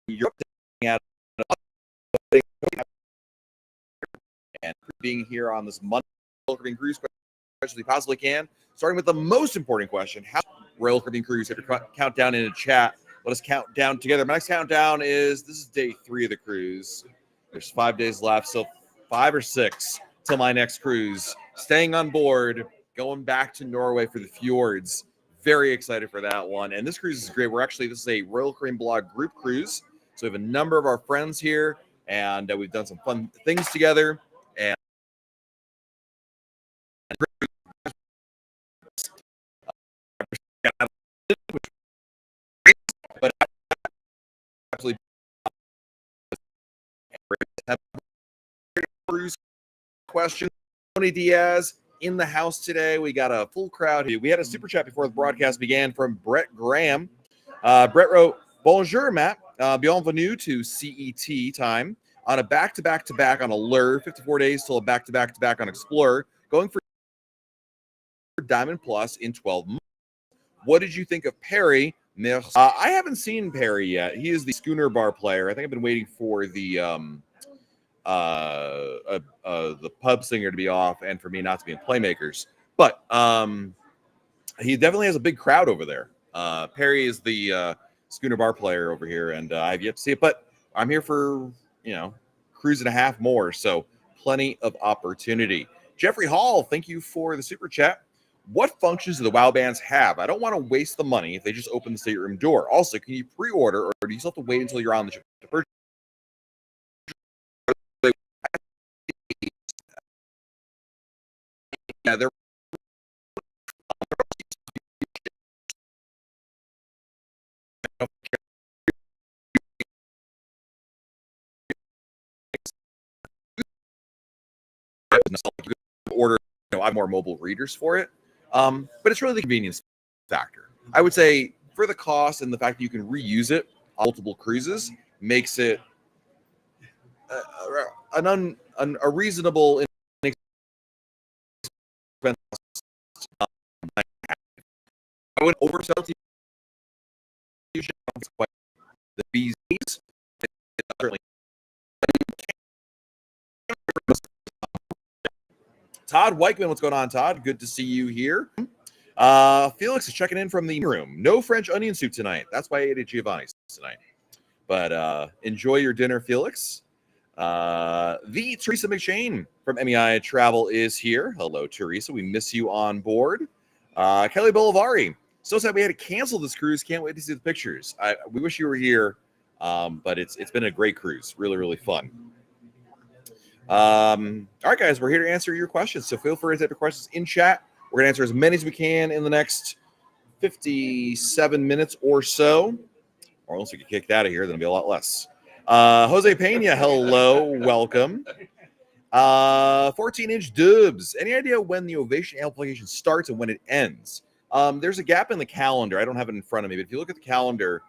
Europe and being here on this Monday Caribbean Cruise as we possibly can. Starting with the most important question: how Royal Caribbean Cruise? Hit your countdown in the chat. Let us count down together. My next countdown is this is day 3 of the cruise. There's 5 days left, so 5 or 6 till my next cruise. Staying on board, going back to Norway for the fjords. Very excited for that one. And this cruise is great. This is a Royal Caribbean Blog group cruise. So we have a number of our friends here, and we've done some fun things together. And but absolutely cruise question. Tony Diaz in the house today. We got a full crowd here. We had a super chat before the broadcast began from Brett Graham. Brett wrote, "Bonjour, Matt. Bienvenue to CET time on a back-to-back-to-back on Allure, 54 days till a back-to-back-to-back on Explorer, going for Diamond Plus in 12 months. What did you think of Perry?" I haven't seen Perry yet. He is the schooner bar player. I think I've been waiting for the pub singer to be off and for me not to be in Playmakers. But he definitely has a big crowd over there. Perry is the schooner bar player over here, and I've yet to see it. But I'm here for, cruise and a half more, so plenty of opportunity. Jeffrey Hall, thank you for the super chat. What functions do the WoW bands have? I don't want to waste the money if they just open the stateroom door. Also, can you pre-order, or do you still have to wait until you're on the ship to purchase? Yeah, they're order, I have more mobile readers for it. But it's really the convenience factor. I would say for the cost and the fact that you can reuse it on multiple cruises makes it a reasonable expense. I wouldn't oversell to you the bees. Certainly. Todd Weichman, what's going on, Todd? Good to see you here. Felix is checking in from the room. No French onion soup tonight. That's why I ate at Giovanni's tonight. But enjoy your dinner, Felix. The Teresa McShane from MEI Travel is here. Hello, Teresa. We miss you on board. Kelly Bolivari. So sad we had to cancel this cruise. Can't wait to see the pictures. We wish you were here, but it's been a great cruise. Really, really fun. All right, guys, we're here to answer your questions. So feel free to type your questions in chat. We're going to answer as many as we can in the next 57 minutes or so. Or unless we get kicked out of here, then it'll be a lot less. Jose Pena, hello, welcome. 14-inch dubs. Any idea when the Ovation amplification starts and when it ends? There's a gap in the calendar. I don't have it in front of me, but if you look at the calendar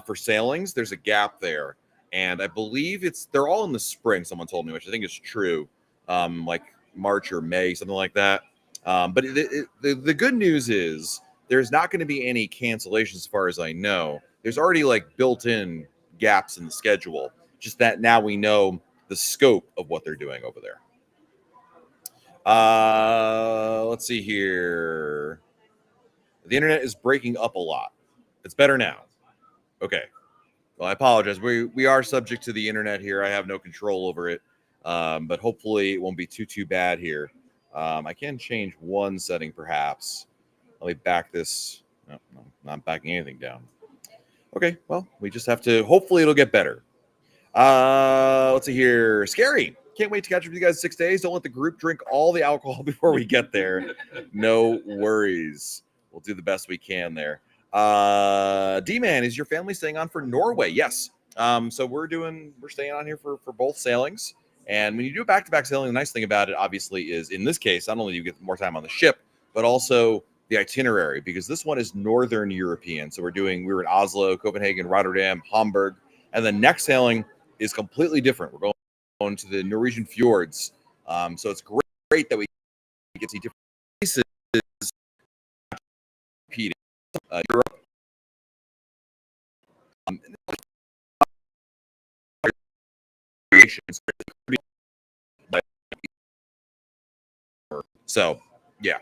for sailings, there's a gap there. And I believe they're all in the spring, someone told me, which I think is true, like March or May, something like that. But the good news is there's not going to be any cancellations as far as I know. There's already like built-in gaps in the schedule, just that now we know the scope of what they're doing over there. Let's see here. The internet is breaking up a lot. It's better now. Okay. Well, I apologize. We are subject to the internet here. I have no control over it, but hopefully it won't be too bad here. I can change one setting, perhaps. Let me back this. No, not backing anything down. Okay, well, we just have to. Hopefully it'll get better. Let's see here. Scary. Can't wait to catch up with you guys 6 days. Don't let the group drink all the alcohol before we get there. No worries. We'll do the best we can there. D-Man, is your family staying on for Norway? Yes. So we're staying on here for both sailings, And when you do back-to-back sailing, the nice thing about it, obviously, is in this case, not only do you get more time on the ship, but also the itinerary, because this one is Northern European. So we were in Oslo, Copenhagen, Rotterdam, Hamburg, and the next sailing is completely different. We're going to the Norwegian fjords. So it's great that we get to see different places repeating. Europe. So, yeah.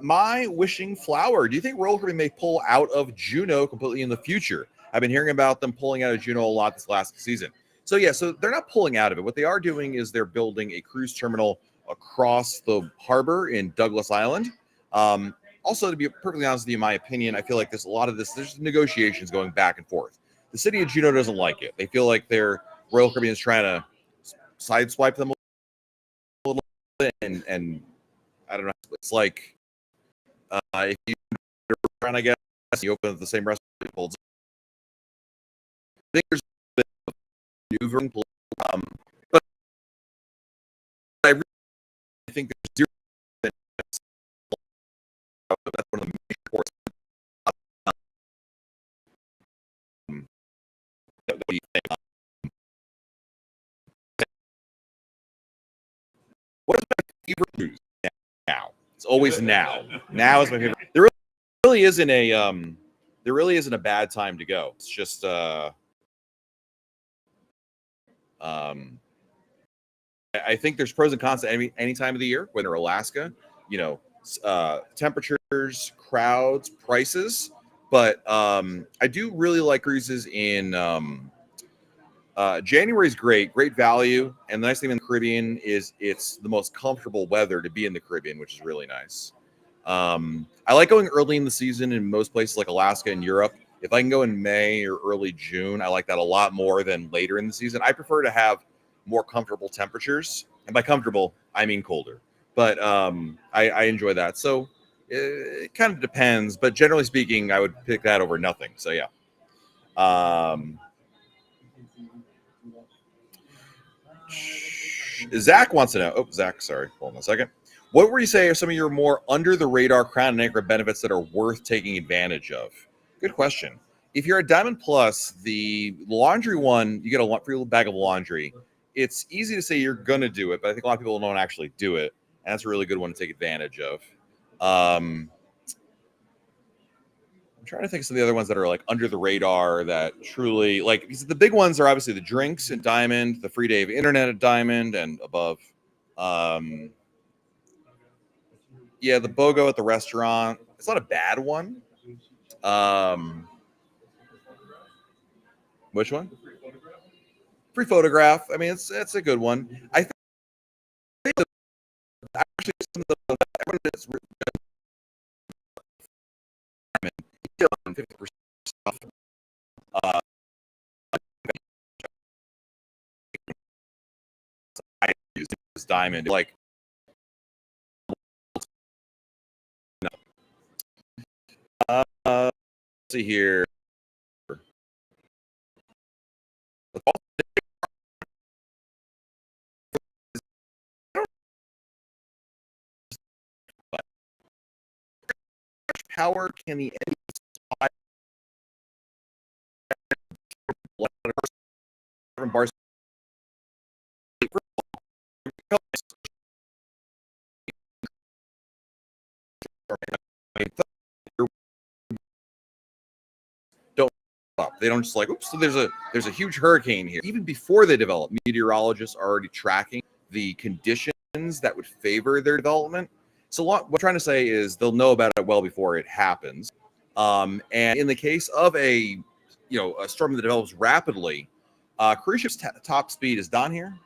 My wishing flower. Do you think Royal Caribbean may pull out of Juneau completely in the future? I've been hearing about them pulling out of Juneau a lot this last season. So yeah, so they're not pulling out of it. What they are doing is they're building a cruise terminal across the harbor in Douglas Island. Also, to be perfectly honest with you, in my opinion, I feel like there's negotiations going back and forth. The city of Juneau doesn't like it. They feel like Royal Caribbean is trying to sideswipe them a little bit, and I don't know. It's like if you restaurant, I guess you open at the same restaurant. I think there's a bit of maneuvering, but I really think there's zero. That's one of the major forces. What do you think? What is my favorite cruise now? It's always now. Now is my favorite. There really isn't a bad time to go. It's just I think there's pros and cons to any time of the year, whether Alaska, temperatures, crowds, prices. But I do really like cruises in January is great value. And the nice thing in the Caribbean is it's the most comfortable weather to be in the Caribbean, which is really nice. I like going early in the season in most places like Alaska and Europe. If I can go in May or early June, I like that a lot more than later in the season. I prefer to have more comfortable temperatures. And by comfortable, I mean colder. But I enjoy that. So it kind of depends. But generally speaking, I would pick that over nothing. So, yeah. Zach wants to know. Oh, Zach, sorry. Hold on a second. What would you say are some of your more under-the-radar Crown and Anchor benefits that are worth taking advantage of? Good question. If you're a Diamond Plus, the laundry one, you get a free little bag of laundry. It's easy to say you're going to do it, but I think a lot of people don't actually do it. And that's a really good one to take advantage of. I'm trying to think of some of the other ones that are like under the radar that truly like the big ones are obviously the drinks at Diamond, the free day of internet at Diamond and above. Yeah, the BOGO at the restaurant. It's not a bad one. Which one? Free photograph. I mean, it's a good one. I think actually some of the everyone is 50% off. I use this Diamond like. Let's see here. Power can the bars don't stop. They don't just like, oops, so there's a huge hurricane here. Even before they develop, meteorologists are already tracking the conditions that would favor their development. So what I'm trying to say is they'll know about it well before it happens. And in the case of a storm that develops rapidly, cruise ship's top speed is Don here.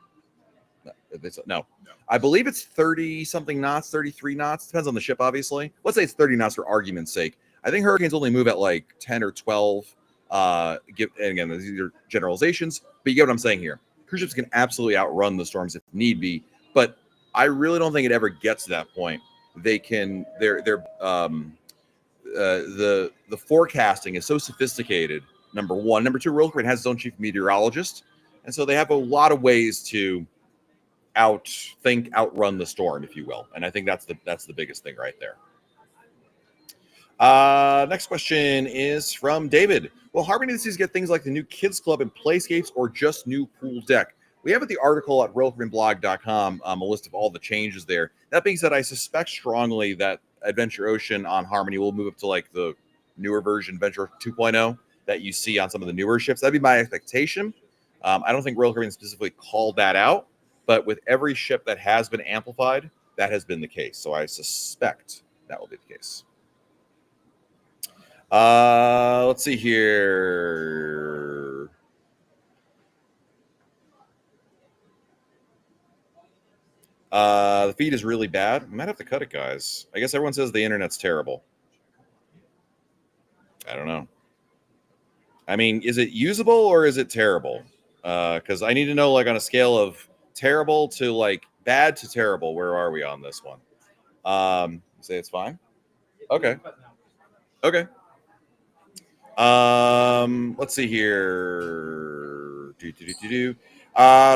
No. I believe it's 30 something knots, 33 knots. Depends on the ship, obviously. Let's say it's 30 knots for argument's sake. I think hurricanes only move at like 10 or 12. And again, these are generalizations, but you get what I'm saying here. Cruise ships can absolutely outrun the storms if need be, but I really don't think it ever gets to that point. They can. The forecasting is so sophisticated. Number one, number two, Royal Caribbean has its own chief meteorologist. And so they have a lot of ways to outrun the storm, if you will. And I think that's the biggest thing right there. Next question is from David. Will Harmony this season get things like the new Kids Club and Playscapes or just new pool deck? We have at the article at RoyalCaribbeanBlog.com a list of all the changes there. That being said, I suspect strongly that Adventure Ocean on Harmony will move up to like the newer version, Adventure 2.0, that you see on some of the newer ships. That'd be my expectation. I don't think Royal Caribbean specifically called that out, but with every ship that has been amplified, that has been the case. So I suspect that will be the case. Let's see here. The feed is really bad. I might have to cut it, guys. I guess everyone says the internet's terrible. I don't know. I mean, is it usable or is it terrible? Because I need to know, like, on a scale of terrible to like bad to terrible, where are we on this one? Say it's fine. Okay. Okay. Let's see here.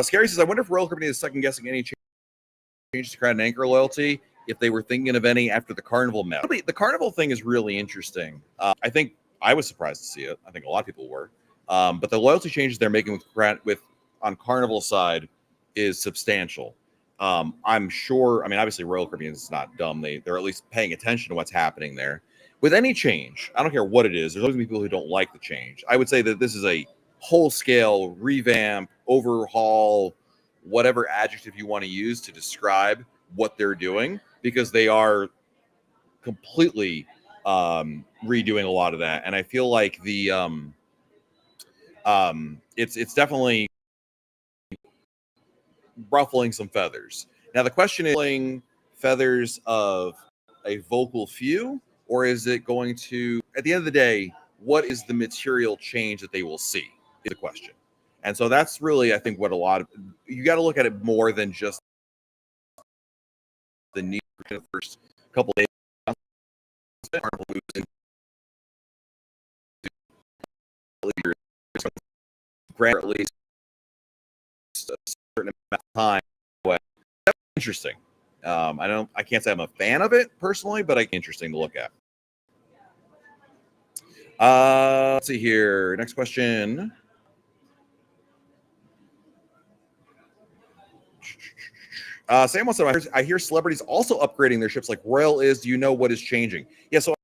Scary says, I wonder if Royal Caribbean is second guessing any changes to Crown and Anchor loyalty, if they were thinking of any after the Carnival mess. The Carnival thing is really interesting. I think I was surprised to see it. I think a lot of people were. But the loyalty changes they're making with on Carnival side is substantial. I'm sure. I mean, obviously, Royal Caribbean is not dumb. They're at least paying attention to what's happening there. With any change, I don't care what it is. There's always going to be people who don't like the change. I would say that this is a whole-scale revamp, overhaul, whatever adjective you want to use to describe what they're doing, because they are completely redoing a lot of that. And I feel like the it's definitely ruffling some feathers. Now the question is, feathers of a vocal few, or is it going to, at the end of the day, what is the material change that they will see is the question. And so that's really, I think, what a lot of, you got to look at it more than just the need for the first couple of days. Grant at least a certain amount of time. But that's interesting. I can't say I'm a fan of it personally, but it's interesting to look at. Let's see here. Next question. Sam wants to, I hear celebrities also upgrading their ships like Royal is. Do you know what is changing? Yeah, so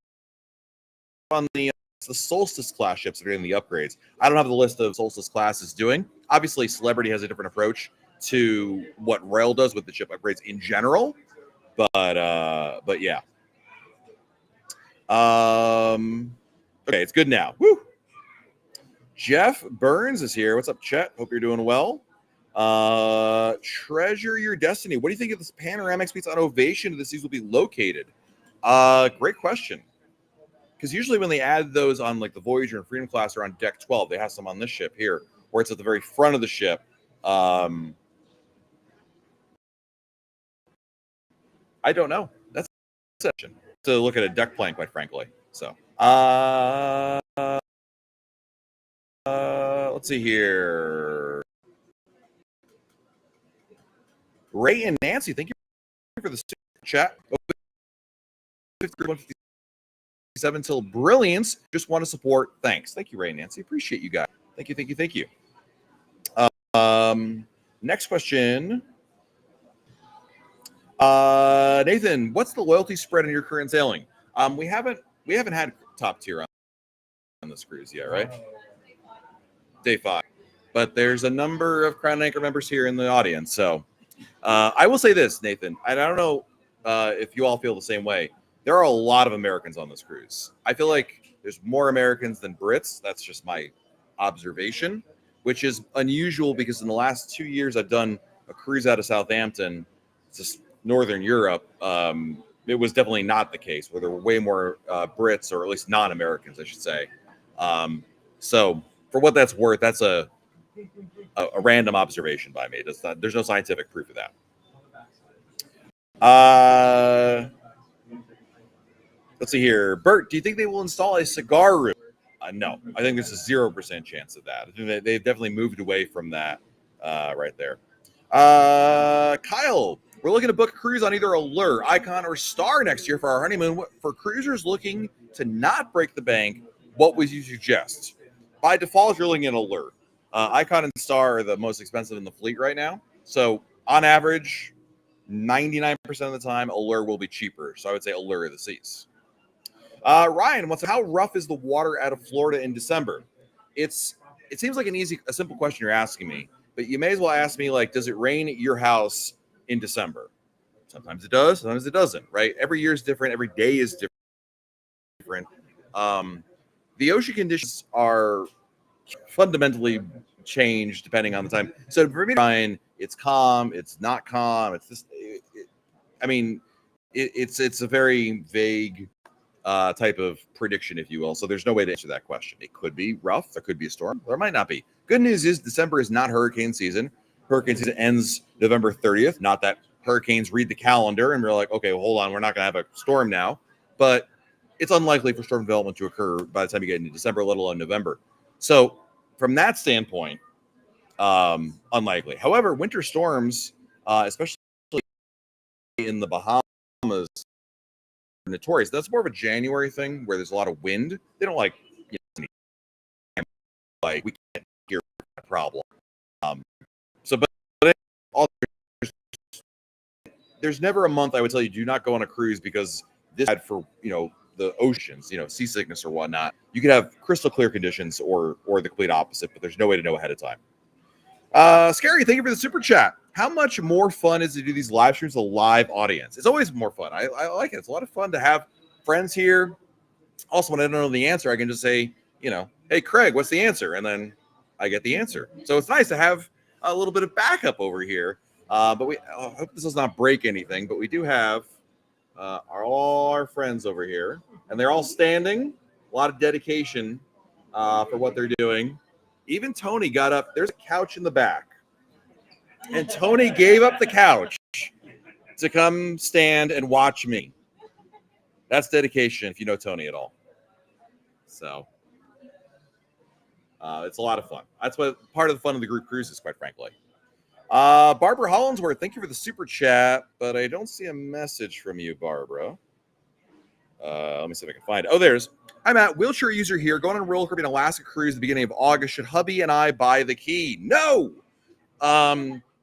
on the Solstice class ships that are getting the upgrades. I don't have the list of Solstice classes doing. Obviously, Celebrity has a different approach to what Royal does with the ship upgrades in general. But yeah. Okay, it's good now. Woo! Jeff Burns is here. What's up, Chet? Hope you're doing well. Treasure Your Destiny. What do you think of this panoramic suites on Ovation that these will be located? Great question. Because usually when they add those on like the Voyager and Freedom class or on deck 12, they have some on this ship here, where it's at the very front of the ship. I don't know. That's a session to look at a deck plan, quite frankly. So, let's see here. Ray and Nancy, thank you for the chat. 157 till brilliance. Just want to support. Thanks. Thank you, Ray and Nancy. Appreciate you guys. Thank you. Next question. Nathan, what's the loyalty spread in your current sailing? We haven't had top tier on this cruise yet, right? Day 5. But there's a number of Crown and Anchor members here in the audience. So I will say this, Nathan. I don't know if you all feel the same way. There are a lot of Americans on this cruise. I feel like there's more Americans than Brits. That's just my observation, which is unusual because in the last 2 years I've done a cruise out of Southampton, just Northern Europe. It was definitely not the case, where there were way more Brits, or at least non-Americans, I should say. So for what that's worth, that's a random observation by me. There's no scientific proof of that. Let's see here. Bert, do you think they will install a cigar room? No, I think there's a 0% chance of that. They've definitely moved away from that. right there. Kyle, we're looking to book a cruise on either Allure, Icon, or Star next year for our honeymoon. For cruisers looking to not break the bank, what would you suggest? By default, you're looking at Allure. Icon and Star are the most expensive in the fleet right now. So on average, 99% of the time, Allure will be cheaper. So I would say Allure of the Seas. Ryan wants to know, how rough is the water out of Florida in December? It seems like a simple question you're asking me, but you may as well ask me, like, does it rain at your house in December? Sometimes it does, sometimes it doesn't, right? Every year is different. Every day is different. The ocean conditions are fundamentally changed depending on the time. So for me, Ryan, it's calm, it's not calm, it's this. It's a very vague type of prediction, if you will. So there's no way to answer that question. It could be rough. There could be a storm. There might not be. Good news is December is not hurricane season. Hurricane season ends November 30th. Not that hurricanes read the calendar and we're like, okay, well, hold on, we're not going to have a storm now. But it's unlikely for storm development to occur by the time you get into December, let alone November. So from that standpoint, unlikely. However, winter storms, especially in the Bahamas, are notorious. That's more of a January thing where there's a lot of wind. They don't like, we can't hear that problem. But there's never a month I would tell you do not go on a cruise because this bad for the oceans, seasickness or whatnot. You could have crystal clear conditions or the complete opposite, but there's no way to know ahead of time. Scary, thank you for the super chat. How much more fun is it to do these live streams with a live audience? It's always more fun. I like it. It's a lot of fun to have friends here. Also, when I don't know the answer, I can just say, hey, Craig, what's the answer? And then I get the answer. So it's nice to have a little bit of backup over here. But I hope this does not break anything, but we do have all our friends over here, and they're all standing. A lot of dedication for what they're doing. Even Tony got up. There's a couch in the back. And Tony gave up the couch to come stand and watch me. That's dedication, if you know Tony at all. So it's a lot of fun. That's what part of the fun of the group cruises, quite frankly. Barbara Hollinsworth, thank you for the super chat, but I don't see a message from you, Barbara. Let me see if I can find it. Oh, there's. Hi, Matt. Wheelchair user here. Going on a roller Caribbean Alaska cruise at the beginning of August. Should hubby and I buy the key? No.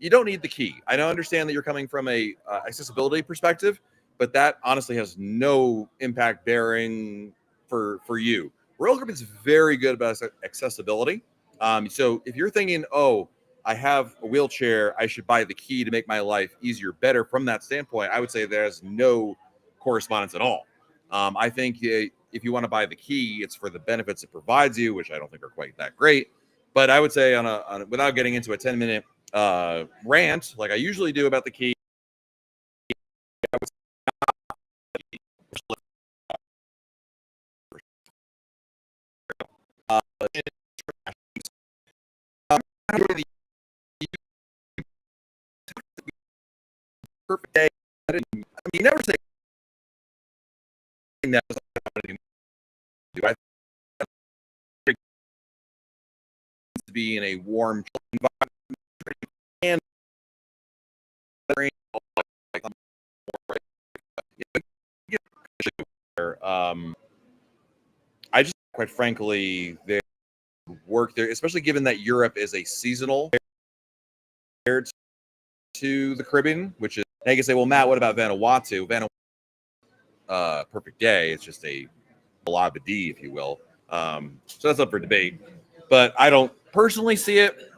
You don't need the key. I don't understand that you're coming from a accessibility perspective, but that honestly has no impact bearing for you. Royal Caribbean is very good about accessibility. So if you're thinking, oh, I have a wheelchair, I should buy the key to make my life easier, better from that standpoint, I would say there's no correspondence at all. I think if you want to buy the key, it's for the benefits it provides you, which I don't think are quite that great. But I would say without getting into a 10-minute rant like I usually do about the key, perfect day. I mean, you never say that was do I to be in a warm environment and I just quite frankly they work there, especially given that Europe is a seasonal compared to the Caribbean, which is I can say, well, Matt, what about Vanuatu? Perfect day. It's just a balabadi, if you will. So that's up for debate. But I don't personally see it.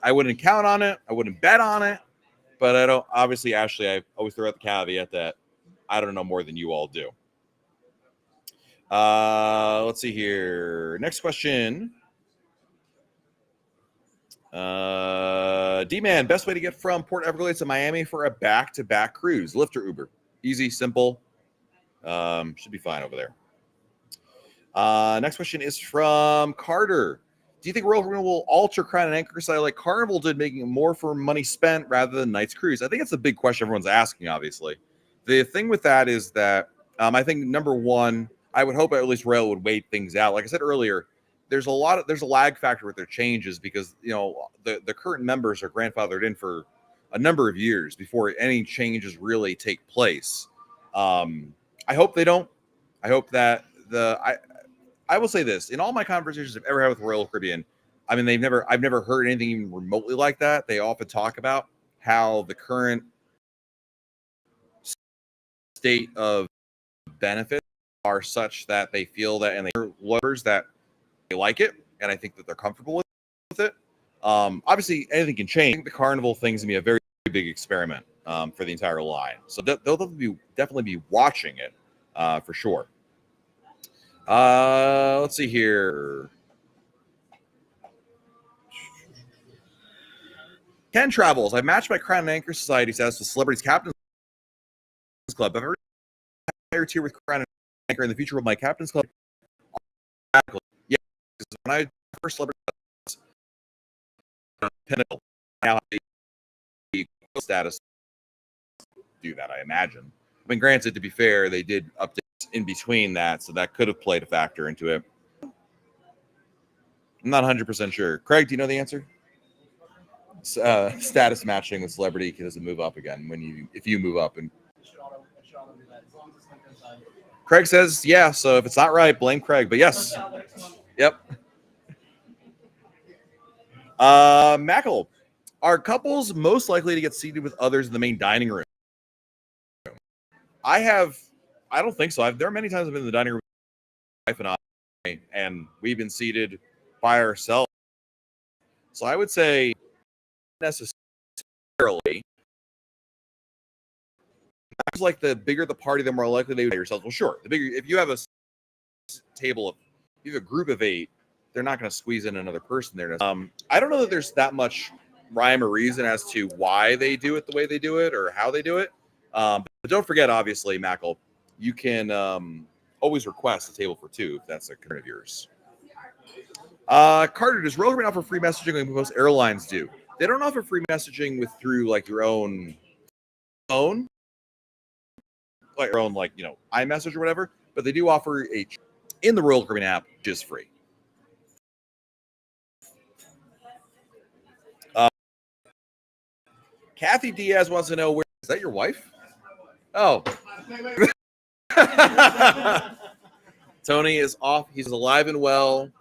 I wouldn't count on it. I wouldn't bet on it. But I don't. Obviously, Ashley, I always throw out the caveat that I don't know more than you all do. Let's see here. Next question. D-Man, best way to get from Port Everglades to Miami for a back-to-back cruise? Lyft or Uber? Easy, simple. Should be fine over there. Next question is from Carter. Do you think Royal Caribbean will alter Crown and Anchor style like Carnival did, making it more for money spent rather than night's cruise? I think it's a big question everyone's asking, obviously. The thing with that is that I think, number one, I would hope at least Royal would wait things out. Like I said earlier, there's a lag factor with their changes because the current members are grandfathered in for a number of years before any changes really take place. I hope they don't. I hope that I will say this: in all my conversations I've ever had with Royal Caribbean, I mean, I've never heard anything even remotely like that. They often talk about how the current state of benefits are such that they feel that, and they lovers that they like it, and I think that they're comfortable with it. Obviously, anything can change. I think the Carnival thing's gonna be a very big experiment for the entire line, so they'll definitely be watching it for sure. Let's see here. Ken Travels. I matched my Crown and Anchor Society status with Celebrities Captain's Club. I've ever higher tier with Crown and Anchor in the future of my Captain's Club. Yeah, because when I first Celebrity Pinnacle, now have the status do that, I imagine. I mean, granted, to be fair, they did updates in between that, so that could have played a factor into it. I'm not 100% sure. Craig, do you know the answer? Status matching with celebrity doesn't move up again if you move up. And Craig says yeah, so if it's not right, blame Craig. But yes, yep. Mackle, are couples most likely to get seated with others in the main dining room? I don't think so. There are many times I've been in the dining room with my wife and I, and we've been seated by ourselves. So I would say necessarily. It's like the bigger the party, the more likely they would be yourselves. Well, sure. The bigger, if you have a table of, you have a group of 8, they're not going to squeeze in another person there. I don't know that there's that much rhyme or reason as to why they do it the way they do it or how they do it. But don't forget, obviously, Mackle, you can always request a table for 2 if that's a concern of yours. Carter, does Royal Caribbean offer free messaging like most airlines do? They don't offer free messaging through like your own phone, like your own iMessage or whatever, but they do offer in the Royal Caribbean app, which is free. Kathy Diaz wants to know, where is that your wife? Oh. Tony is off. He's alive and well.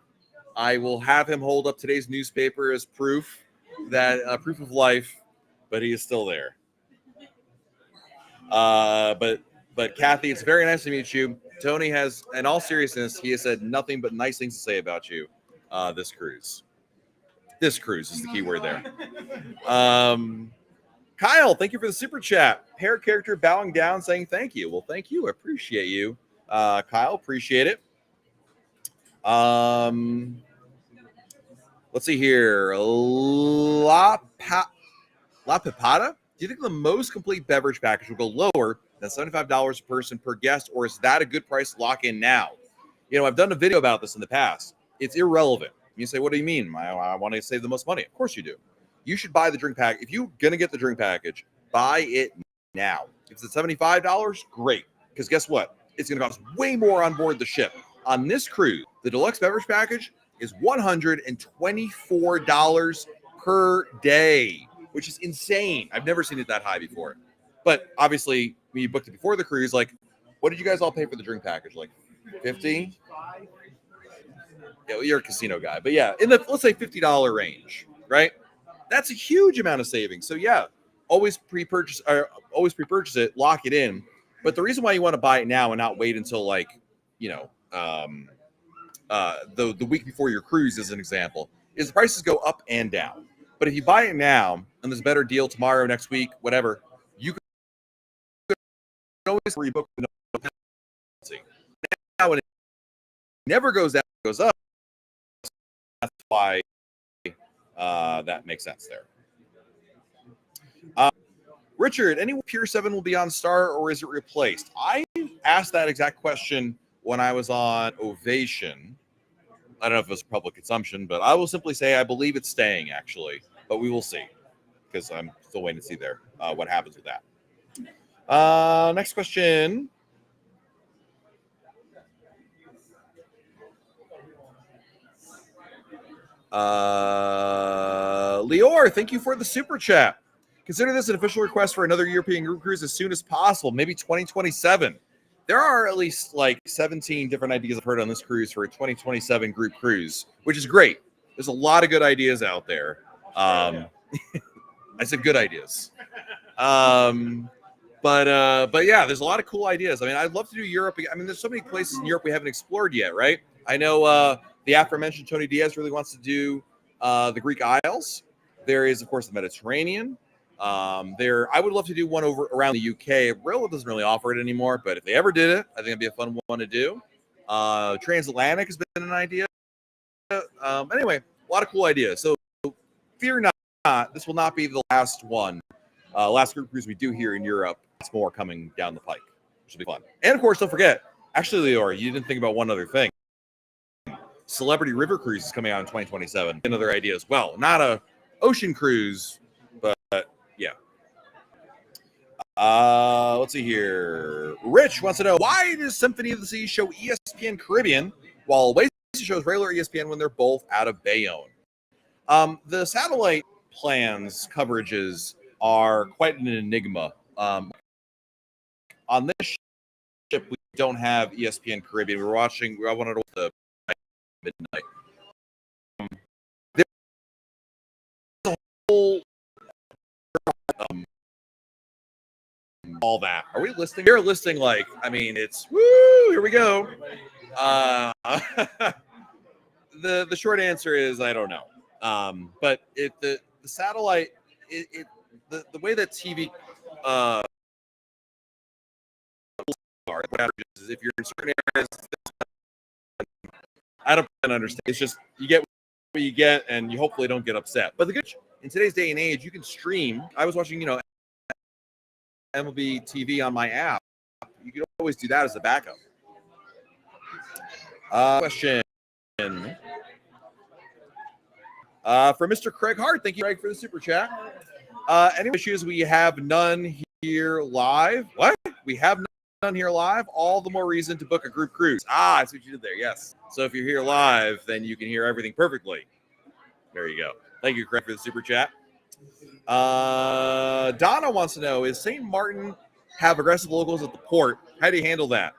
I will have him hold up today's newspaper as proof of life, but he is still there. But Kathy, it's very nice to meet you. Tony has, in all seriousness, he has said nothing but nice things to say about you this cruise. This cruise is the key word there. Kyle, thank you for the super chat. Parrot character bowing down, saying thank you. Well, thank you. I appreciate you. Kyle, appreciate it. Let's see here. La Pipada? Do you think the most complete beverage package will go lower than $75 a person per guest, or is that a good price to lock in now? I've done a video about this in the past. It's irrelevant. You say, what do you mean? I want to save the most money. Of course you do. You should buy the drink pack. If you're going to get the drink package, buy it now. If it's at $75, great. Because guess what? It's going to cost way more on board the ship. On this cruise, the deluxe beverage package is $124 per day, which is insane. I've never seen it that high before. But obviously, when you booked it before the cruise, what did you guys all pay for the drink package? Like 50? Yeah, you're a casino guy. But yeah, in the, let's say $50 range, right? That's a huge amount of savings. So yeah, always pre-purchase it, lock it in. But the reason why you want to buy it now and not wait until the week before your cruise, as an example, is the prices go up and down. But if you buy it now and there's a better deal tomorrow, next week, whatever, you can always rebook with no penalty. Now when it never goes down, it goes up. That's why that makes sense there. Richard, any Pier 7 will be on Star, or is it replaced? I asked that exact question when I was on Ovation. I don't know if it was public consumption, but I will simply say I believe it's staying, actually. But we will see, because I'm still waiting to see there what happens with that. Next question. Lior, thank you for the super chat. Consider this an official request for another European group cruise as soon as possible, maybe 2027. There are at least like 17 different ideas I've heard on this cruise for a 2027 group cruise, which is great. There's a lot of good ideas out there. I said good ideas. But yeah, there's a lot of cool ideas. I mean, I'd love to do Europe. I mean, there's so many places in Europe we haven't explored yet, right? I know the aforementioned Tony Diaz really wants to do the Greek Isles. There is, of course, the Mediterranean. I would love to do one over around the UK. Rail doesn't really offer it anymore, but if they ever did it, I think it'd be a fun one to do. Transatlantic has been an idea. Anyway, a lot of cool ideas. So fear not, this will not be the last one. Last group cruise we do here in Europe. It's more coming down the pike, which will be fun. And of course, don't forget, actually, Leora, you didn't think about one other thing. Celebrity River Cruise is coming out in 2027. Another idea as well. Not a ocean cruise, but yeah. Let's see here. Rich wants to know, why does Symphony of the Seas show ESPN Caribbean while Oasis shows regular ESPN when they're both out of Bayonne? The satellite plans coverages are quite an enigma. On this ship, we don't have ESPN Caribbean. I wanted to watch the midnight. There's a whole all that. Are we listing? We're listing like, I mean, it's woo. Here we go. The short answer is I don't know. But the satellite the way that TV is if you're in certain areas, I don't understand. It's just you get what you get, and you hopefully don't get upset. But the good in today's day and age, you can stream. I was watching, MLB TV on my app. You can always do that as a backup. Question for Mr. Craig Hart. Thank you, Craig, for the super chat. Any issues? We have none here live. What? We have none here live. All the more reason to book a group cruise. That's what you did there. Yes. So if you're here live, then you can hear everything perfectly. There you go. Thank you, Craig, for the super chat. Donna wants to know, is St. Martin have aggressive locals at the port? How do you handle that?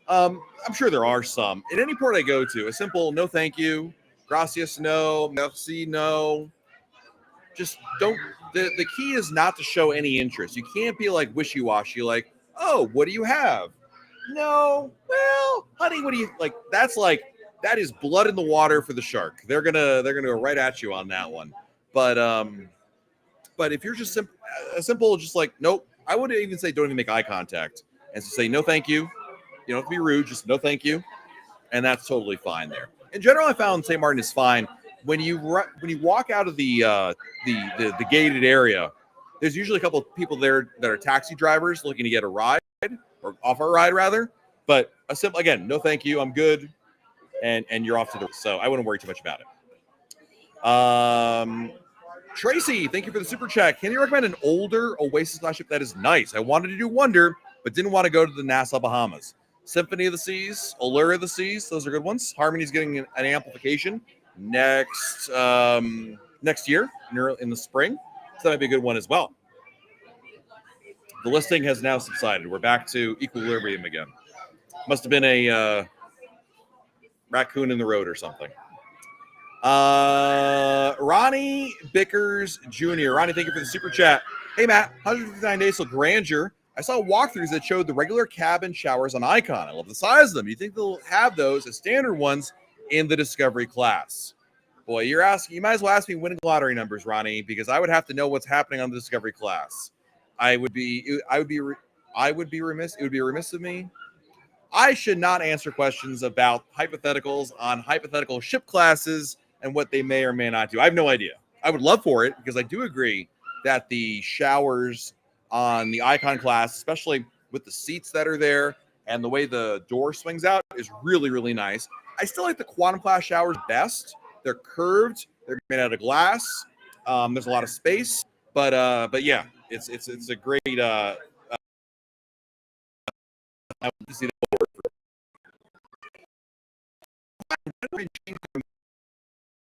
I'm sure there are some. At any port I go to, a simple no thank you, gracias no, merci no. Just don't. The key is not to show any interest. You can't be like wishy-washy, like, oh, what do you have? No, well, honey, what do you like? That is blood in the water for the shark. They're gonna go right at you on that one. But if you're just simple, just like, nope, I would even say don't even make eye contact and say no thank you. You don't have to be rude, just no thank you, and that's totally fine there. In general, I found St. Martin is fine. When you walk out of the gated area, there's usually a couple of people there that are taxi drivers looking to get a ride or offer a ride rather. But a simple, again, no thank you, I'm good, and you're off to the. So I wouldn't worry too much about it. Tracy, thank you for the super chat. Can you recommend an older Oasis class ship that is nice? I wanted to do Wonder, but didn't want to go to the Nassau Bahamas. Symphony of the Seas, Allure of the Seas, those are good ones. Harmony's getting an amplification next year in the spring, so that might be a good one as well. The listing has now subsided. We're back to equilibrium again. Must have been a raccoon in the road or something. Ronnie Bickers Jr. Ronnie, thank you for the super chat. Hey, Matt, 159 days till grandeur. I saw walkthroughs that showed the regular cabin showers on Icon. I love the size of them. Do you think they'll have those as standard ones in the Discovery class? Boy, you might as well ask me winning lottery numbers, Ronnie, because I would have to know what's happening on the Discovery class. It would be remiss. It would be remiss of me. I should not answer questions about hypotheticals on hypothetical ship classes and what they may or may not do. I have no idea. I would love for it because I do agree that the showers on the Icon class, especially with the seats that are there and the way the door swings out, is really, really nice. I still like the Quantum class showers best. They're curved. They're made out of glass. There's a lot of space, but yeah, it's a great. I want to see that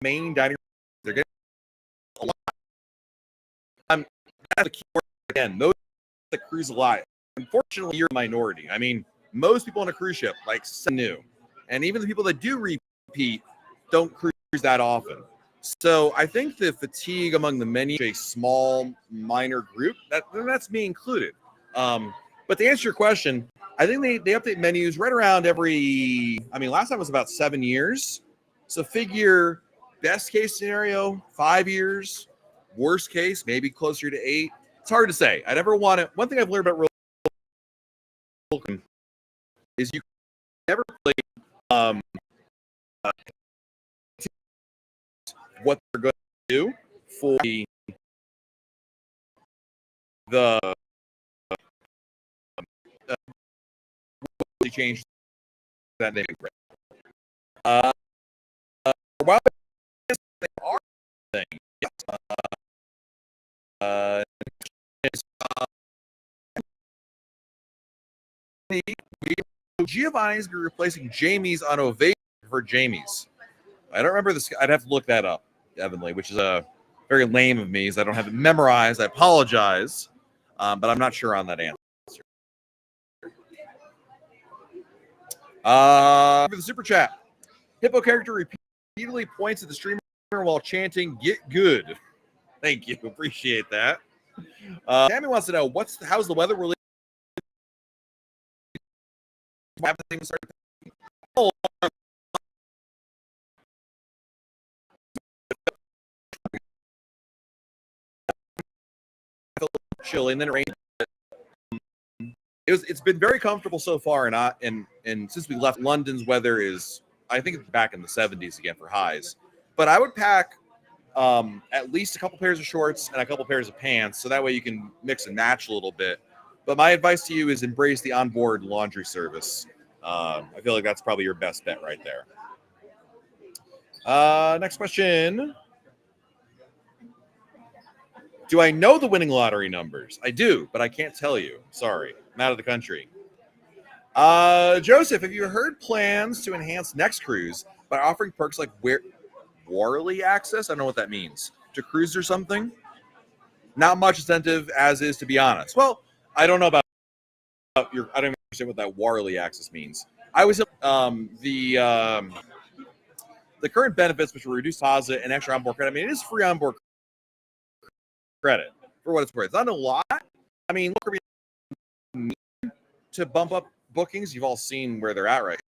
main dining that's the key word again. Those that cruise a lot. Unfortunately, you're a minority. I mean, most people on a cruise ship like new, and even the people that do repeat don't cruise that often. So I think the fatigue among the many, a small minor group, that's me included. But to answer your question, I think they update menus right around every. I mean, last time was about 7 years. So figure best case scenario 5 years, worst case maybe closer to 8. It's hard to say. I never want to. One thing I've learned about is you never play what they're going to do for the change that they make. While they are thing, yes. Giovanni's be replacing Jamie's on Ovation for Jamie's. I don't remember this. I'd have to look that up, Evanly, which is very lame of me, as I don't have it memorized. I apologize, but I'm not sure on that answer. For the super chat, Hippo character repeatedly points at the streamer while chanting "Get good." Thank you, appreciate that. Tammy wants to know how's the weather related. Chilly, and then it rained. It's been very comfortable so far, and since we left, London's weather is, I think it's back in the 70s again for highs. But I would pack at least a couple pairs of shorts and a couple pairs of pants, so that way you can mix and match a little bit. But my advice to you is embrace the onboard laundry service. I feel like that's probably your best bet right there. Next question. Do I know the winning lottery numbers? I do, but I can't tell you. Sorry, I'm out of the country. Joseph, have you heard plans to enhance next cruise by offering perks like Warley access? I don't know what that means. To cruise or something? Not much incentive as is, to be honest. Well, I don't know about I don't even understand what that Warley access means. I was the current benefits, which were reduced deposit and extra onboard credit. I mean, it is free onboard credit for what it's worth. It's not a lot. I mean, look, to bump up bookings, you've all seen where they're at, right?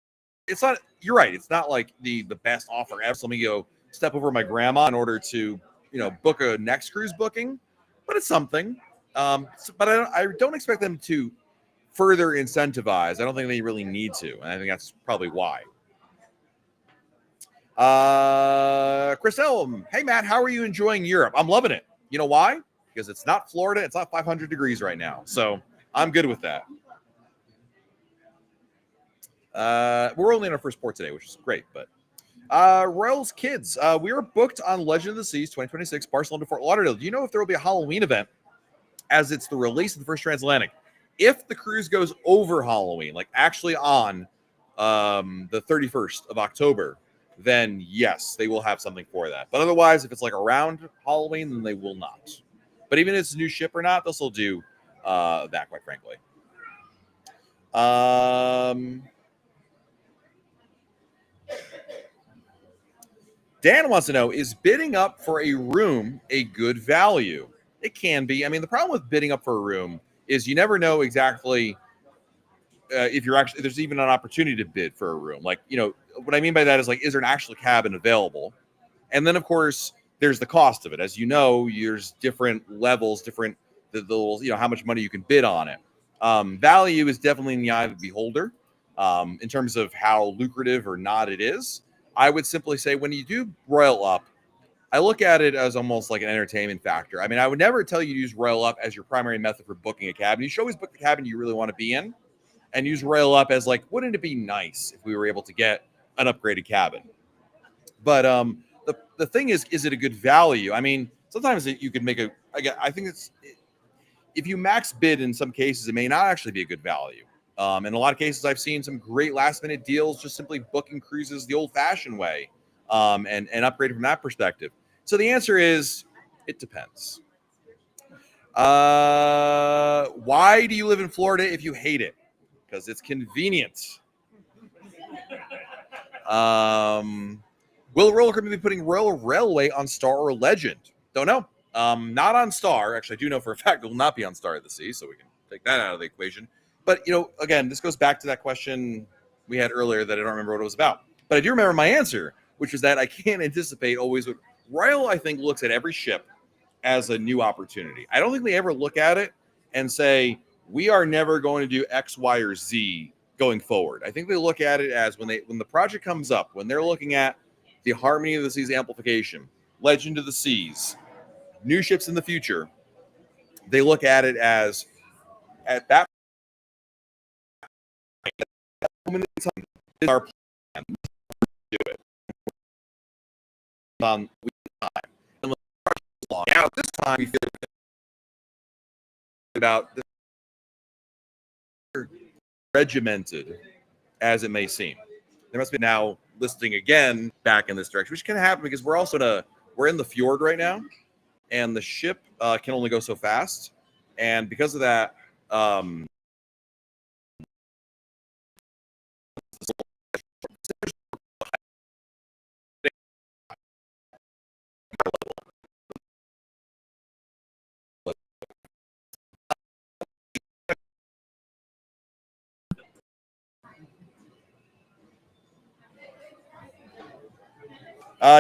It's not. You're right. It's not like the best offer ever. So let me go step over my grandma in order to book a next cruise booking, but it's something. But I don't expect them to further incentivize. I don't think they really need to, and I think that's probably why. Chris Elm, hey Matt, how are you enjoying Europe? I'm loving it. You know why? Because it's not Florida. It's not 500 degrees right now, so I'm good with that. We're only in our first port today, which is great. But Royals Kids, we are booked on Legend of the Seas 2026 Barcelona to Fort Lauderdale. Do you know if there will be a Halloween event, as it's the release of the first transatlantic? If the cruise goes over Halloween, like actually on the 31st of October, then yes, they will have something for that. But otherwise, if it's like around Halloween, then they will not. But even if it's a new ship or not, they'll still do that, quite frankly. Dan wants to know, is bidding up for a room a good value? It can be. I mean, the problem with bidding up for a room is you never know exactly if you're actually, there's even an opportunity to bid for a room. Like, what I mean by that is, like, is there an actual cabin available? And then, of course, there's the cost of it. As you know, there's different levels, how much money you can bid on it. Value is definitely in the eye of the beholder in terms of how lucrative or not it is. I would simply say when you do Royal Up, I look at it as almost like an entertainment factor. I mean, I would never tell you to use Royal Up as your primary method for booking a cabin. You should always book the cabin you really want to be in and use Royal Up as, like, wouldn't it be nice if we were able to get an upgraded cabin? But the thing is it a good value? I mean, sometimes you could make I think if you max bid in some cases, it may not actually be a good value. In a lot of cases, I've seen some great last-minute deals just simply booking cruises the old-fashioned way and upgrading from that perspective. So the answer is it depends. Why do you live in Florida if you hate it? Because it's convenient. Will Roller Coaster be putting Royal Railway on Star or Legend? Don't know. Not on Star. Actually, I do know for a fact it will not be on Star of the Sea, so we can take that out of the equation. But, again, this goes back to that question we had earlier that I don't remember what it was about. But I do remember my answer, which is that I can't anticipate always. Royal, I think, looks at every ship as a new opportunity. I don't think they ever look at it and say, we are never going to do X, Y, or Z going forward. I think they look at it as when the project comes up, when they're looking at the Harmony of the Seas amplification, Legend of the Seas, new ships in the future, they look at it as at that moment in time, is our plan to do it. And now this time we feel about this regimented as it may seem. There must be now listing again back in this direction, which can happen because we're in the fjord right now, and the ship can only go so fast, and because of that,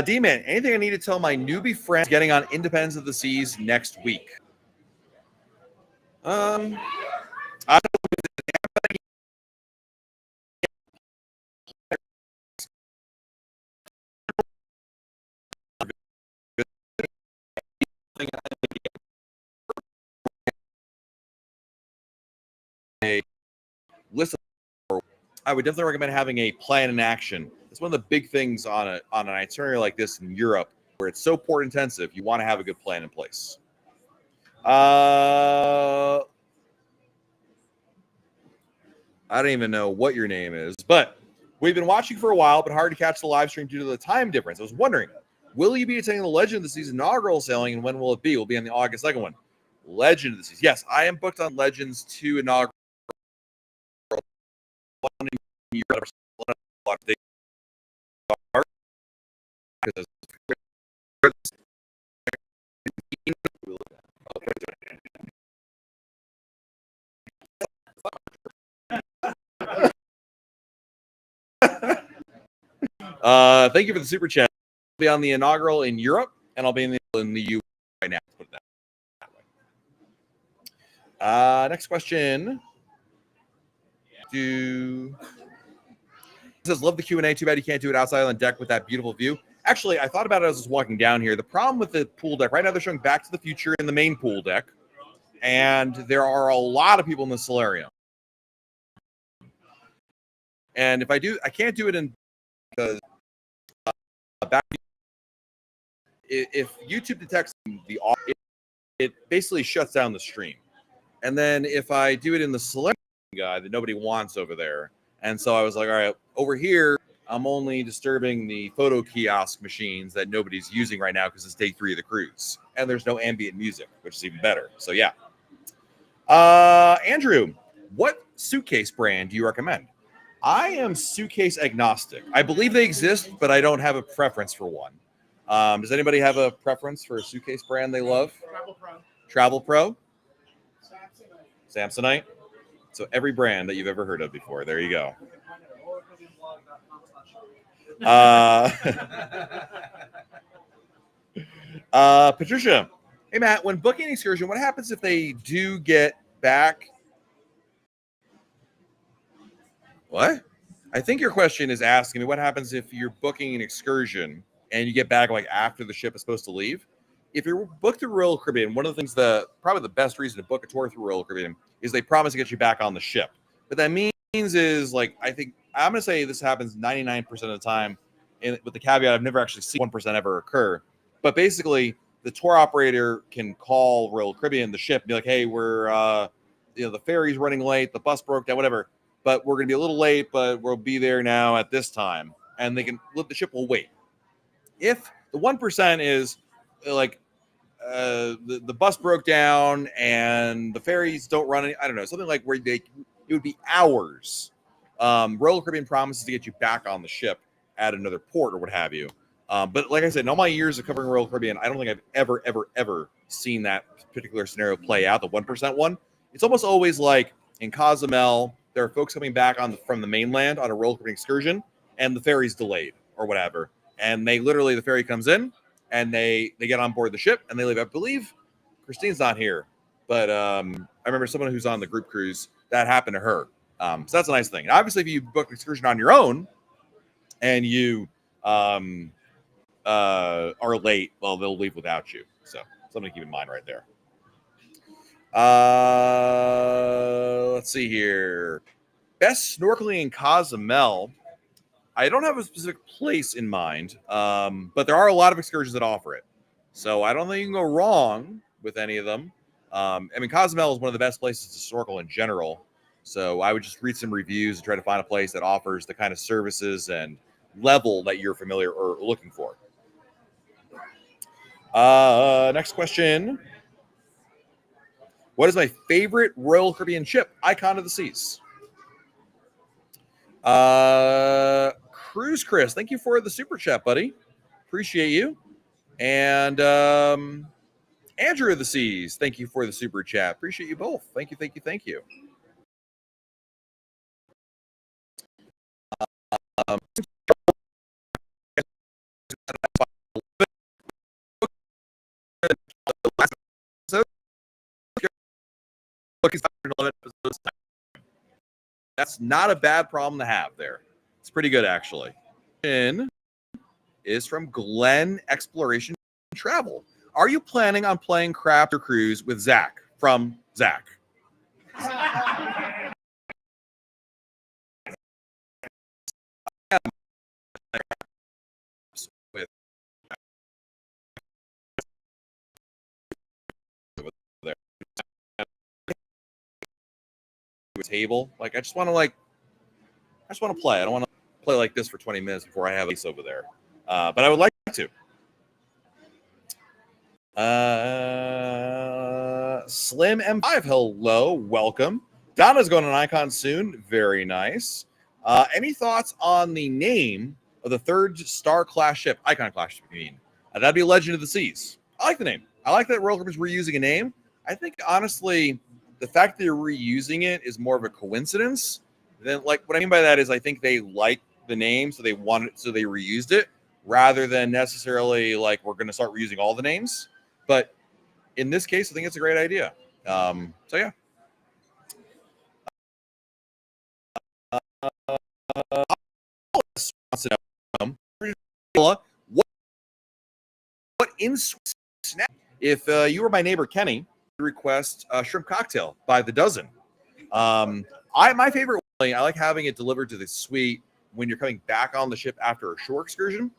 D-Man, anything I need to tell my newbie friends getting on Independence of the Seas next week? I don't know. Listen, I would definitely recommend having a plan in action. It's one of the big things on an itinerary like this in Europe, where it's so port intensive. You want to have a good plan in place. I don't even know what your name is, but we've been watching for a while, but hard to catch the live stream due to the time difference. I was wondering, will you be attending the Legend of the Seas inaugural sailing, and when will it be? Will it be on the August 2nd one. Legend of the Seas. Yes, I am booked on Legends 2 inaugural. One in Europe. Thank you for the super chat. I'll be on the inaugural in Europe, and I'll be in the U right now. Let's put it that way. Next question. It says, love the Q&A. Too bad you can't do it outside on deck with that beautiful view. Actually, I thought about it as I was walking down here. The problem with the pool deck, right now they're showing Back to the Future in the main pool deck, and there are a lot of people in the solarium. And if I can't do it in because if YouTube detects the audio, it basically shuts down the stream. And then if I do it in the solarium guy that nobody wants over there, and so I was like, all right, over here, I'm only disturbing the photo kiosk machines that nobody's using right now because it's day 3 of the cruise. And there's no ambient music, which is even better. So, yeah. Andrew, what suitcase brand do you recommend? I am suitcase agnostic. I believe they exist, but I don't have a preference for one. Does anybody have a preference for a suitcase brand they love? Travel Pro? Samsonite? So every brand that you've ever heard of before. There you go. Patricia, hey Matt, when booking an excursion, what happens if they do get back? What? I think your question is asking me what happens if you're booking an excursion and you get back like after the ship is supposed to leave. If you're booked through Royal Caribbean, one of the things probably the best reason to book a tour through Royal Caribbean is they promise to get you back on the ship. What that means is, like, I think I'm going to say this happens 99% of the time, and with the caveat I've never actually seen 1% ever occur. But basically, the tour operator can call Royal Caribbean, the ship, and be like, hey, we're, the ferry's running late, the bus broke down, whatever, but we're going to be a little late, but we'll be there now at this time. And the ship will wait. If the 1% is like, the bus broke down and the ferries don't run any, I don't know, something like where it would be hours. Royal Caribbean promises to get you back on the ship at another port or what have you. But like I said, in all my years of covering Royal Caribbean, I don't think I've ever seen that particular scenario play out, the 1% one. It's almost always like in Cozumel, there are folks coming back from the mainland on a Royal Caribbean excursion, and the ferry's delayed or whatever. And the ferry comes in, and they get on board the ship, and they leave. I believe Christine's not here, but I remember someone who's on the group cruise, that happened to her. So that's a nice thing. And obviously, if you book an excursion on your own, and you are late, well, they'll leave without you. So something to keep in mind right there. Let's see here. Best snorkeling in Cozumel. I don't have a specific place in mind, but there are a lot of excursions that offer it. So I don't think you can go wrong with any of them. I mean, Cozumel is one of the best places to snorkel in general. So I would just read some reviews and try to find a place that offers the kind of services and level that you're familiar or looking for. Next question. What is my favorite Royal Caribbean ship? Icon of the Seas. Cruise Chris, thank you for the super chat, buddy. Appreciate you. And Andrew of the Seas, thank you for the super chat. Appreciate you both. Thank you. That's not a bad problem to have there. It's pretty good, actually. Is from Glenn Exploration Travel. Are you planning on playing Craft or Cruise with Zach? From Zach. Table, like I just want to play. I don't want to play like this for 20 minutes before I have a place over there, but I would like to. Slim M5, hello, welcome. Donna's going on Icon soon, very nice. Any thoughts on the name of the third star class ship, Icon class ship, you mean? That'd be Legend of the Seas. I like the name. I like that Royal Caribbean's reusing a name. I think honestly, the fact that they're reusing it is more of a coincidence. Then, like, what I mean by that is I think they like the name, so they want it, so they reused it, rather than necessarily like we're going to start reusing all the names. But in this case, I think it's a great idea. So yeah. What in snack? If you were my neighbor Kenny, request a shrimp cocktail by the dozen. My favorite way, I like having it delivered to the suite when you're coming back on the ship after a shore excursion.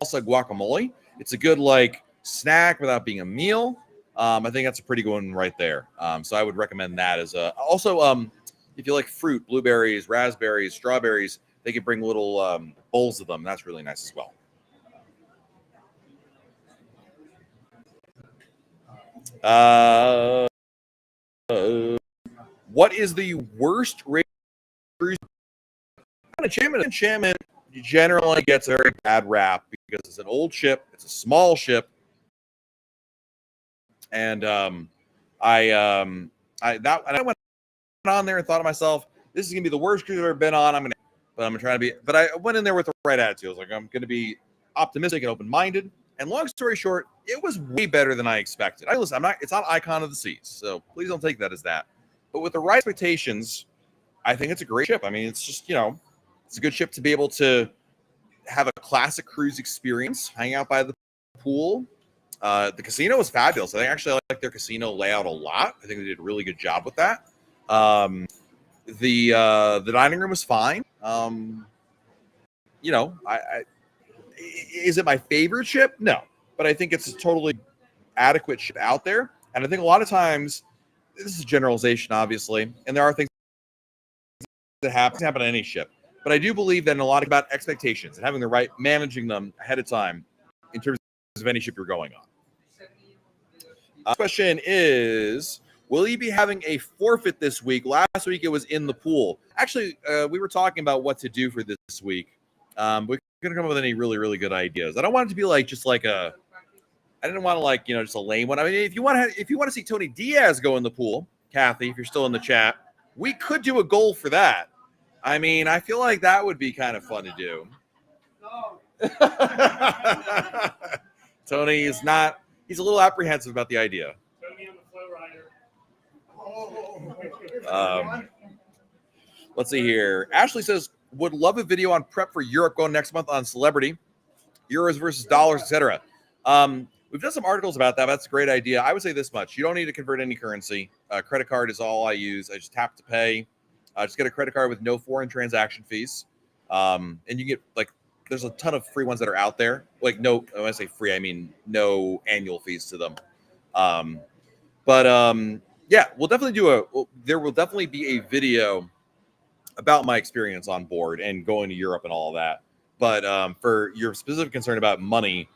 Also guacamole. It's a good like snack without being a meal. I think that's a pretty good one right there. So I would recommend that as a. Also, if you like fruit, blueberries, raspberries, strawberries, they could bring little bowls of them. That's really nice as well. What is the worst rated cruise? Enchantment generally gets a very bad rap because it's an old ship, it's a small ship, and I went on there and thought to myself, this is gonna be the worst cruise I've ever been on. I'm gonna try to be, but I went in there with the right attitude. I was like, I'm gonna be optimistic and open-minded. And long story short, it was way better than I expected. It's not Icon of the Seas, so please don't take that as that. But with the right expectations, I think it's a great ship. I mean, it's just, it's a good ship to be able to have a classic cruise experience, hang out by the pool. The casino was fabulous. I like their casino layout a lot. I think they did a really good job with that. The dining room was fine. Is it my favorite ship? No, but I think it's a totally adequate ship out there. And I think a lot of times, this is a generalization, obviously, and there are things that happen on any ship. But I do believe that in a lot about expectations and having managing them ahead of time in terms of any ship you're going on. Question is, will you be having a forfeit this week? Last week it was in the pool. Actually, we were talking about what to do for this week. We're going to come up with any really, really good ideas. I don't want it to be like just like a, I didn't want to like, you know, just a lame one. I mean, if you want to see Tony Diaz go in the pool, Kathy, if you're still in the chat, we could do a goal for that. I mean, I feel like that would be kind of fun to do. Tony is not, he's a little apprehensive about the idea. Let's see here. Ashley says, would love a video on prep for Europe going next month on celebrity, euros versus dollars, etc. We've done some articles about that. That's a great idea. I would say this much. You don't need to convert any currency. Credit card is all I use. I just tap to pay. Just get a credit card with no foreign transaction fees. And you get like, there's a ton of free ones that are out there. Like no, when I say free, I mean no annual fees to them. Yeah, we'll definitely there will definitely be a video about my experience on board and going to Europe and all of that. But for your specific concern about money,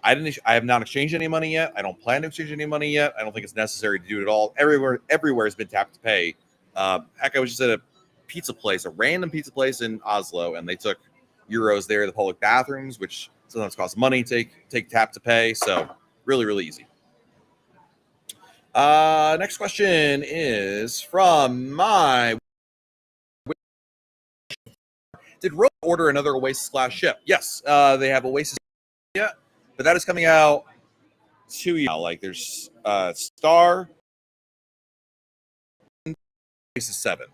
I have not exchanged any money yet. I don't plan to exchange any money yet. I don't think it's necessary to do it at all. Everywhere has been tap to pay. Heck, I was just at a pizza place, a random pizza place in Oslo, and they took euros there. The public bathrooms, which sometimes cost money, take tap to pay. So really, really easy. Next question is from my. Did Rope order another Oasis class ship? Yes, they have Oasis. Yeah, but that is coming out 2 years now. Like there's Star, Oasis 7.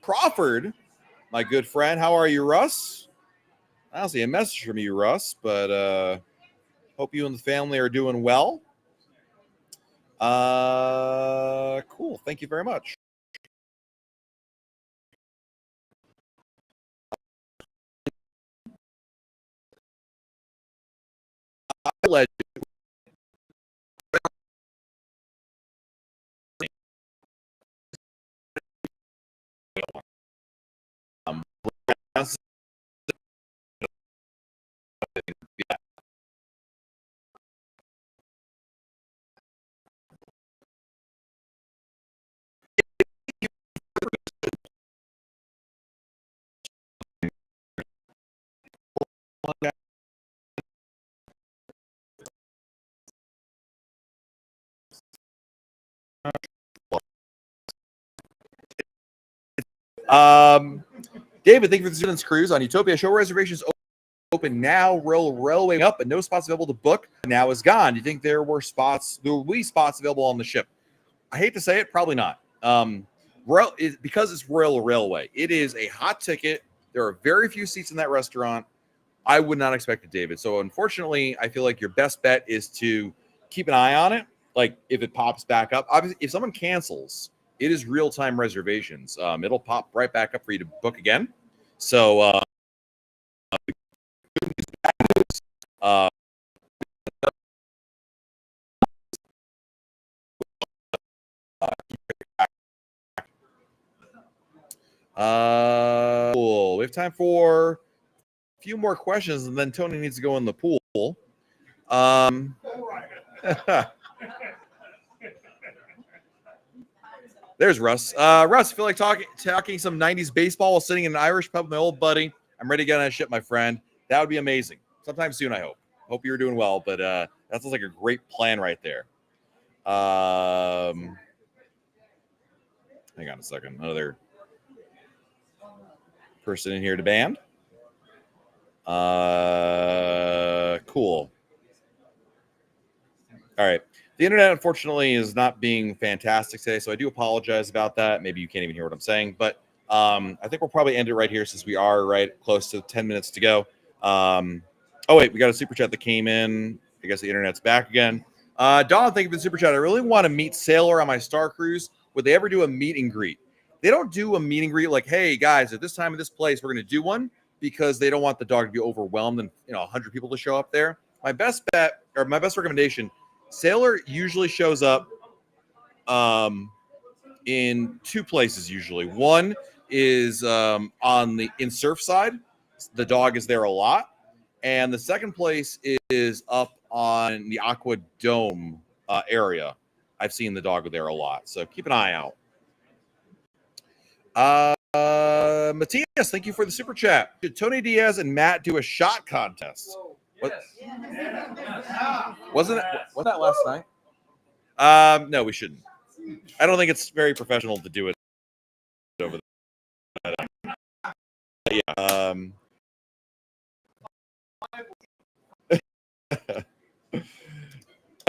Crawford, my good friend, how are you, Russ? I don't see a message from you, Russ, but hope you and the family are doing well. Cool. Thank you very much. David, thank you for the students cruise on Utopia. Show reservations open now. Railway up, but no spots available to book. Now is gone. Do you think there will be spots available on the ship? I hate to say it, probably not. Because it's Royal Railway, it is a hot ticket. There are very few seats in that restaurant. I would not expect it, David. So unfortunately, I feel like your best bet is to keep an eye on it. Like if it pops back up, obviously, if someone cancels, it is real-time reservations. It'll pop right back up for you to book again. So cool. We have time for a few more questions, and then Tony needs to go in the pool. There's Russ. Russ, feel like talking some 90s baseball while sitting in an Irish pub with my old buddy. I'm ready to get on a ship, my friend. That would be amazing. Sometime soon, I hope. Hope you're doing well, but that sounds like a great plan right there. Hang on a second. Another person in here to band. Cool. All right. The internet, unfortunately, is not being fantastic today, so I do apologize about that. Maybe you can't even hear what I'm saying, but I think we'll probably end it right here since we are right close to 10 minutes to go. Oh, wait, we got a super chat that came in. I guess the internet's back again. Don, thank you for the super chat. I really want to meet Sailor on my Star Cruise. Would they ever do a meet and greet? They don't do a meet and greet like, hey, guys, at this time of this place, we're going to do one because they don't want the dog to be overwhelmed and 100 people to show up there. My best bet or my best recommendation, Sailor usually shows up in two places usually. One is in Surfside. The dog is there a lot. And the second place is up on the Aqua Dome area. I've seen the dog there a lot, so keep an eye out. Matthias, thank you for the super chat. Should Tony Diaz and Matt do a shot contest? Yes. Wasn't that last night? No, we shouldn't. I don't think it's very professional to do it over there. Yeah.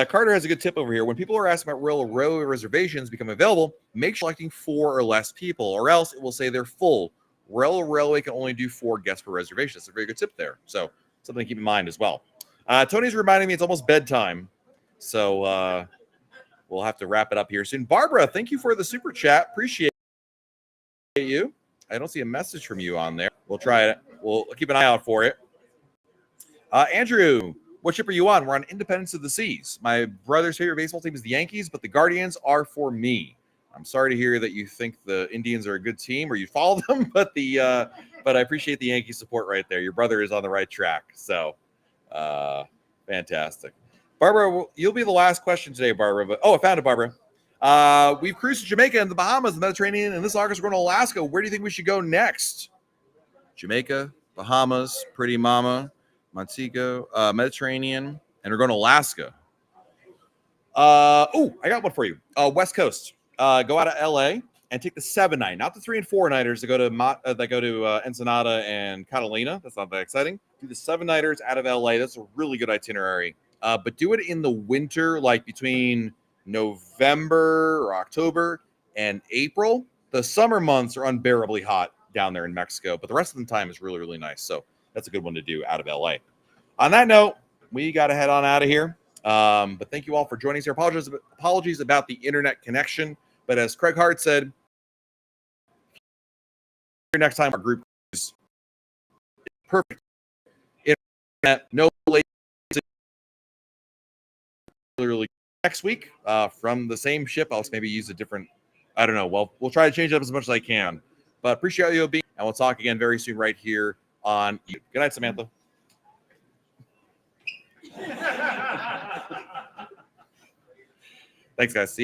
Carter has a good tip over here. When people are asking about row reservations become available, make sure selecting 4 or less people, or else it will say they're full. Railway can only do 4 guests per reservation. That's a very good tip there. So something to keep in mind as well. Tony's reminding me it's almost bedtime. So we'll have to wrap it up here soon. Barbara, thank you for the super chat. Appreciate you. I don't see a message from you on there. We'll try it. We'll keep an eye out for it. Andrew, what ship are you on? We're on Independence of the Seas. My brother's favorite baseball team is the Yankees, but the Guardians are for me. I'm sorry to hear that you think the Indians are a good team or you follow them, but I appreciate the Yankee support right there. Your brother is on the right track. So fantastic. Barbara, you'll be the last question today, Barbara. But I found it, Barbara. We've cruised to Jamaica and the Bahamas, the Mediterranean, and this August we're going to Alaska. Where do you think we should go next? Jamaica, Bahamas, Pretty Mama, Montego, Mediterranean, and we're going to Alaska. I got one for you. West Coast. Go out of LA and take the 7-night, not the 3 and 4 nighters that go to Ensenada and Catalina. That's not that exciting. Do the 7-nighters out of LA. That's a really good itinerary. But do it in the winter, like between November or October and April. The summer months are unbearably hot down there in Mexico, but the rest of the time is really, really nice. So that's a good one to do out of LA. On that note, we got to head on out of here. But thank you all for joining us here. Apologies about the internet connection. But as Craig Hart said, next time our group is perfect. Internet, no latency. Literally next week from the same ship. I'll maybe use a different, I don't know. Well, we'll try to change it up as much as I can. But appreciate you being, and we'll talk again very soon right here on YouTube. Good night, Samantha. Thanks, guys. See you.